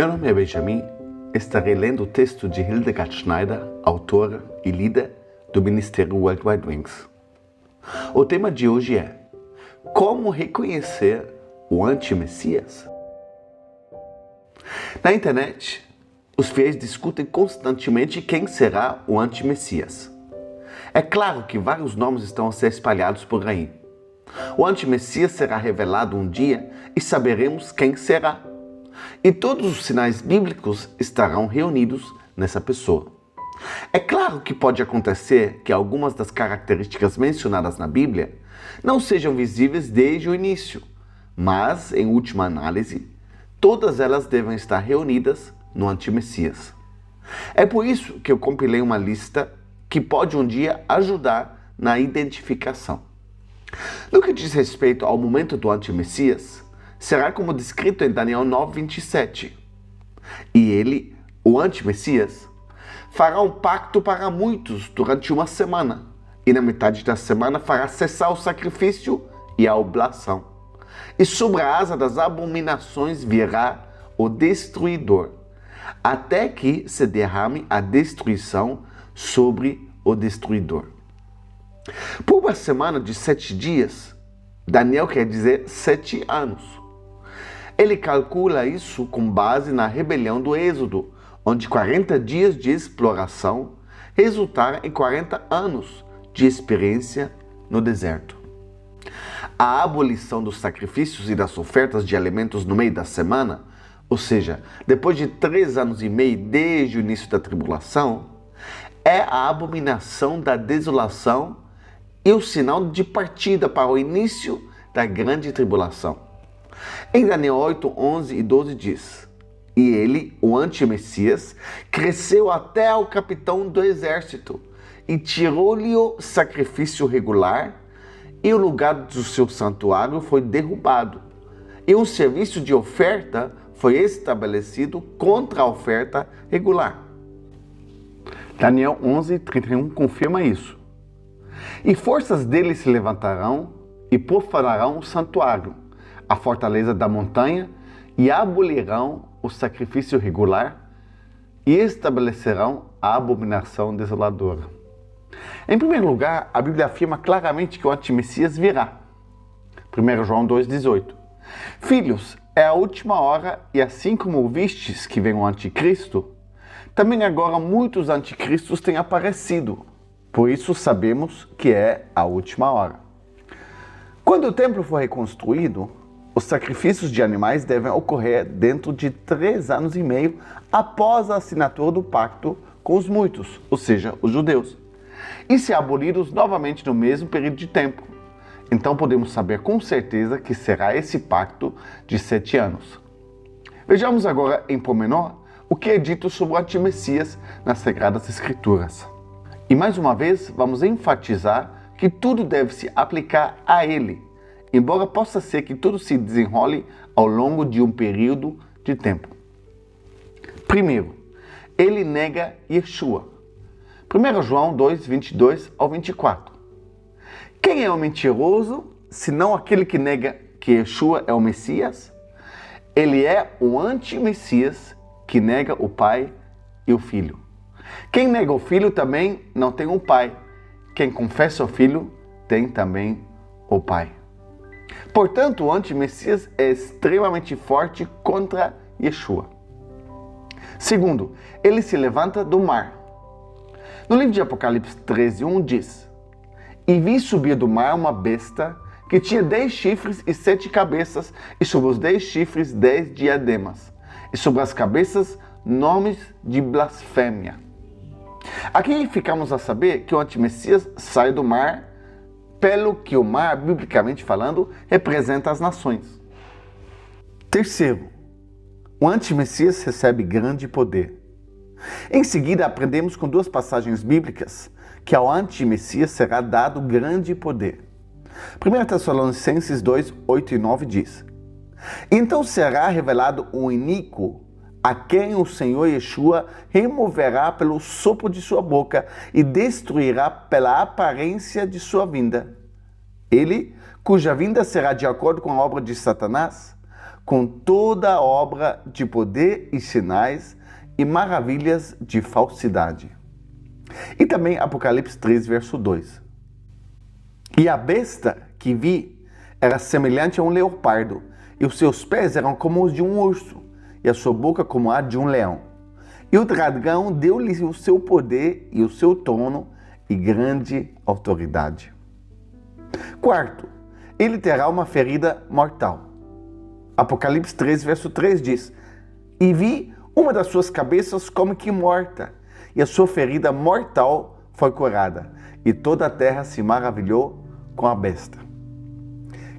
Meu nome é Benjamin, estarei lendo o texto de Hildegard Schneider, autora e líder do Ministério Worldwide Wings. O tema de hoje é: como reconhecer o anti-Messias? Na internet, os fiéis discutem constantemente quem será o anti-Messias. É claro que vários nomes estão a ser espalhados por aí. O anti-Messias será revelado um dia e saberemos quem será. E todos os sinais bíblicos estarão reunidos nessa pessoa. É claro que pode acontecer que algumas das características mencionadas na Bíblia não sejam visíveis desde o início, mas, em última análise, todas elas devem estar reunidas no anti-Messias. É por isso que eu compilei uma lista que pode um dia ajudar na identificação. No que diz respeito ao momento do anti-Messias, será como descrito em Daniel 9:27. E ele, o anti-Messias, fará um pacto para muitos durante uma semana, e na metade da semana fará cessar o sacrifício e a oblação. E sobre a asa das abominações virá o destruidor, até que se derrame a destruição sobre o destruidor. Por uma semana de 7 dias, Daniel quer dizer 7 anos. Ele calcula isso com base na rebelião do Êxodo, onde 40 dias de exploração resultaram em 40 anos de experiência no deserto. A abolição dos sacrifícios e das ofertas de alimentos no meio da semana, ou seja, depois de 3 anos e meio desde o início da tribulação, é a abominação da desolação e o sinal de partida para o início da grande tribulação. Em Daniel 8, 11 e 12 diz: E ele, o anti-Messias, cresceu até ao capitão do exército e tirou-lhe o sacrifício regular, e o lugar do seu santuário foi derrubado, e um serviço de oferta foi estabelecido contra a oferta regular. Daniel 11, 31 confirma isso. E forças dele se levantarão e profanarão o santuário, a fortaleza da montanha, e abolirão o sacrifício regular e estabelecerão a abominação desoladora. Em primeiro lugar, a Bíblia afirma claramente que o anti-Messias virá. 1 João 2,18. Filhos, é a última hora, e assim como vistes que vem o anticristo, também agora muitos anticristos têm aparecido. Por isso sabemos que é a última hora. Quando o templo for reconstruído, os sacrifícios de animais devem ocorrer dentro de 3 anos e meio após a assinatura do pacto com os muitos, ou seja, os judeus, e ser abolidos novamente no mesmo período de tempo. Então podemos saber com certeza que será esse pacto de 7 anos. Vejamos agora em pormenor o que é dito sobre o anti-Messias nas Sagradas Escrituras. E mais uma vez vamos enfatizar que tudo deve se aplicar a ele, embora possa ser que tudo se desenrole ao longo de um período de tempo. Primeiro, ele nega Yeshua. 1 João 2, 22 ao 24. Quem é o mentiroso, senão aquele que nega que Yeshua é o Messias? Ele é o anti-Messias que nega o Pai e o Filho. Quem nega o Filho também não tem um Pai. Quem confessa o Filho tem também o Pai. Portanto, o anti-Messias é extremamente forte contra Yeshua. Segundo, ele se levanta do mar. No livro de Apocalipse 13:1 diz: E vi subir do mar uma besta que tinha 10 chifres e 7 cabeças, e sobre os 10 chifres 10 diademas, e sobre as cabeças nomes de blasfêmia. Aqui ficamos a saber que o anti-Messias sai do mar, pelo que o mar, biblicamente falando, representa as nações. Terceiro, o anti-Messias recebe grande poder. Em seguida, aprendemos com 2 passagens bíblicas que ao anti-Messias será dado grande poder. 1 Tessalonicenses 2, 8 e 9 diz: Então será revelado um iníquo, a quem o Senhor Yeshua removerá pelo sopro de sua boca e destruirá pela aparência de sua vinda. Ele, cuja vinda será de acordo com a obra de Satanás, com toda a obra de poder e sinais e maravilhas de falsidade. E também Apocalipse 3, verso 2. E a besta que vi era semelhante a um leopardo, e os seus pés eram como os de um urso, e a sua boca como a de um leão. E o dragão deu-lhe o seu poder e o seu trono e grande autoridade. Quarto, ele terá uma ferida mortal. Apocalipse 3, verso 3 diz: E vi uma das suas cabeças como que morta, e a sua ferida mortal foi curada, e toda a terra se maravilhou com a besta.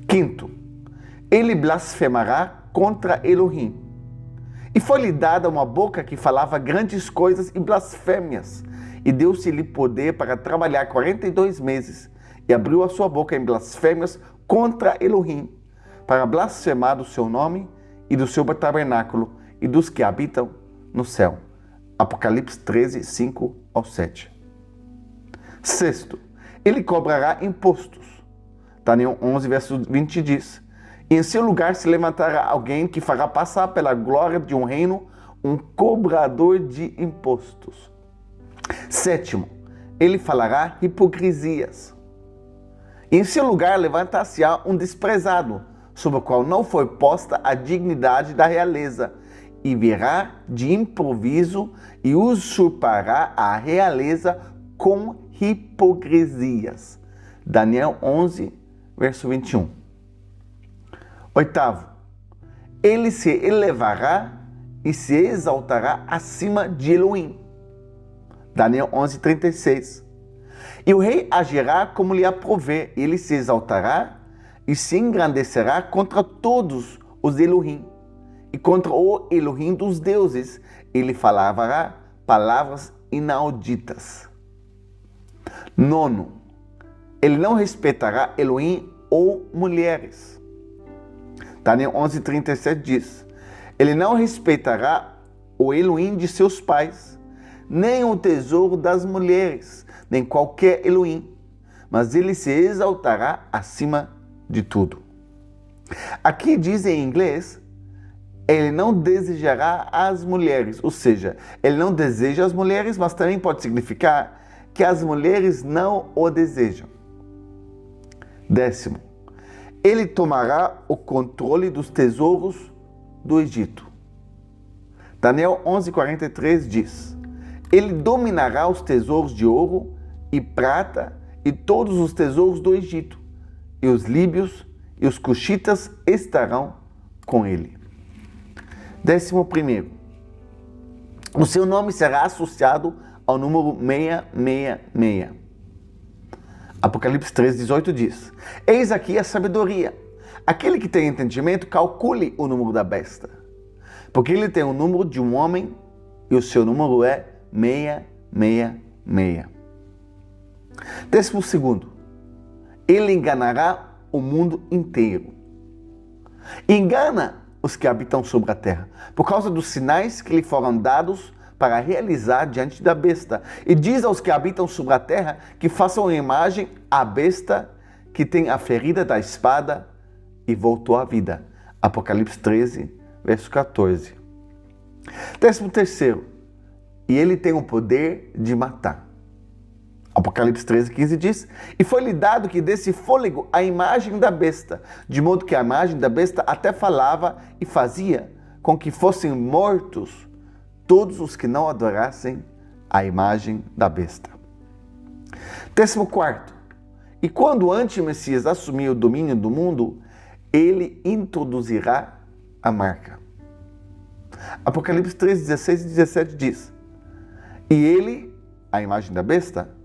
Quinto, ele blasfemará contra Elohim. E foi-lhe dada uma boca que falava grandes coisas e blasfêmias, e deu-se-lhe poder para trabalhar 42 meses, e abriu a sua boca em blasfêmias contra Elohim, para blasfemar do seu nome e do seu tabernáculo e dos que habitam no céu. Apocalipse 13, 5 ao 7. Sexto, ele cobrará impostos. Daniel 11, verso 20 diz: E em seu lugar se levantará alguém que fará passar pela glória de um reino um cobrador de impostos. Sétimo, ele falará hipocrisias. E em seu lugar levantar-se-á um desprezado, sobre o qual não foi posta a dignidade da realeza, e virá de improviso e usurpará a realeza com hipocrisias. Daniel 11, verso 21. Oitavo, ele se elevará e se exaltará acima de Elohim. Daniel 11, 36. E o rei agirá como lhe aprouver, ele se exaltará e se engrandecerá contra todos os Elohim, e contra o Elohim dos deuses, ele falará palavras inauditas. Nono, ele não respeitará Elohim ou mulheres. Daniel 11, 37 diz: Ele não respeitará o Elohim de seus pais, nem o tesouro das mulheres, nem qualquer Elohim, mas ele se exaltará acima de tudo. Aqui diz em inglês: ele não desejará as mulheres, ou seja, ele não deseja as mulheres, mas também pode significar que as mulheres não o desejam. Décimo, ele tomará o controle dos tesouros do Egito. Daniel 11:43 diz: Ele dominará os tesouros de ouro e prata e todos os tesouros do Egito, e os líbios e os cuxitas estarão com ele. 11, o seu nome será associado ao número 666. Apocalipse 3:18 diz: Eis aqui a sabedoria. Aquele que tem entendimento, calcule o número da besta, porque ele tem o número de um homem e o seu número é 666. 12, ele enganará o mundo inteiro. Engana os que habitam sobre a terra, por causa dos sinais que lhe foram dados para realizar diante da besta. E diz aos que habitam sobre a terra que façam uma imagem à besta que tem a ferida da espada e voltou à vida. Apocalipse 13, verso 14. 13, e ele tem o poder de matar. Apocalipse 13:15 diz: E foi-lhe dado que desse fôlego a imagem da besta, de modo que a imagem da besta até falava e fazia com que fossem mortos todos os que não adorassem a imagem da besta. 14, e quando o anti-Messias assumir o domínio do mundo, ele introduzirá a marca. Apocalipse 3:16 e 17 diz: E ele, a imagem da besta,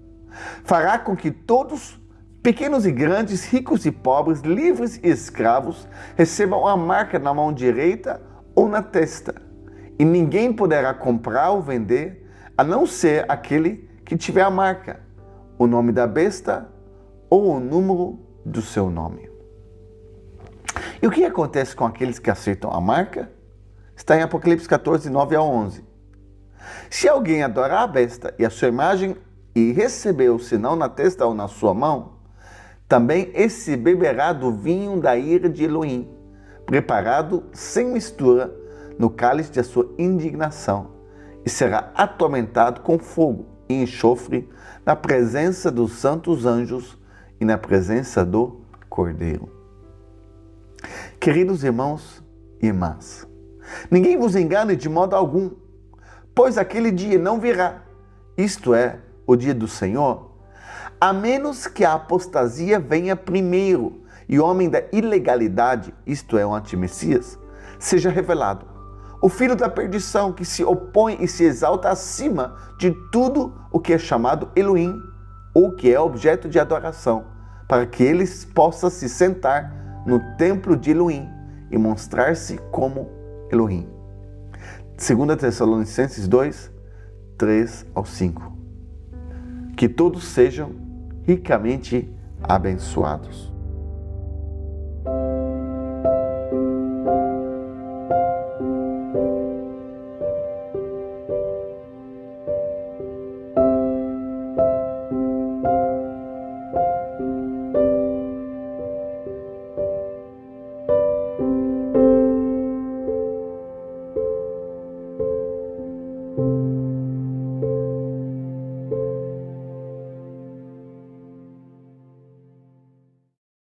fará com que todos, pequenos e grandes, ricos e pobres, livres e escravos, recebam a marca na mão direita ou na testa, e ninguém poderá comprar ou vender, a não ser aquele que tiver a marca, o nome da besta ou o número do seu nome. E o que acontece com aqueles que aceitam a marca? Está em Apocalipse 14, 9 a 11. Se alguém adorar a besta e a sua imagem e receber o sinal na testa ou na sua mão, também esse beberá do vinho da ira de Elohim, preparado sem mistura no cálice da sua indignação, e será atormentado com fogo e enxofre na presença dos santos anjos e na presença do Cordeiro. Queridos irmãos e irmãs, ninguém vos engane de modo algum, pois aquele dia não virá, isto é, o dia do Senhor, a menos que a apostasia venha primeiro e o homem da ilegalidade, isto é, o antimessias, seja revelado. O filho da perdição que se opõe e se exalta acima de tudo o que é chamado Elohim, ou que é objeto de adoração, para que ele possa se sentar no templo de Elohim e mostrar-se como Elohim. 2 Tessalonicenses 2, 3 ao 5. Que todos sejam ricamente abençoados.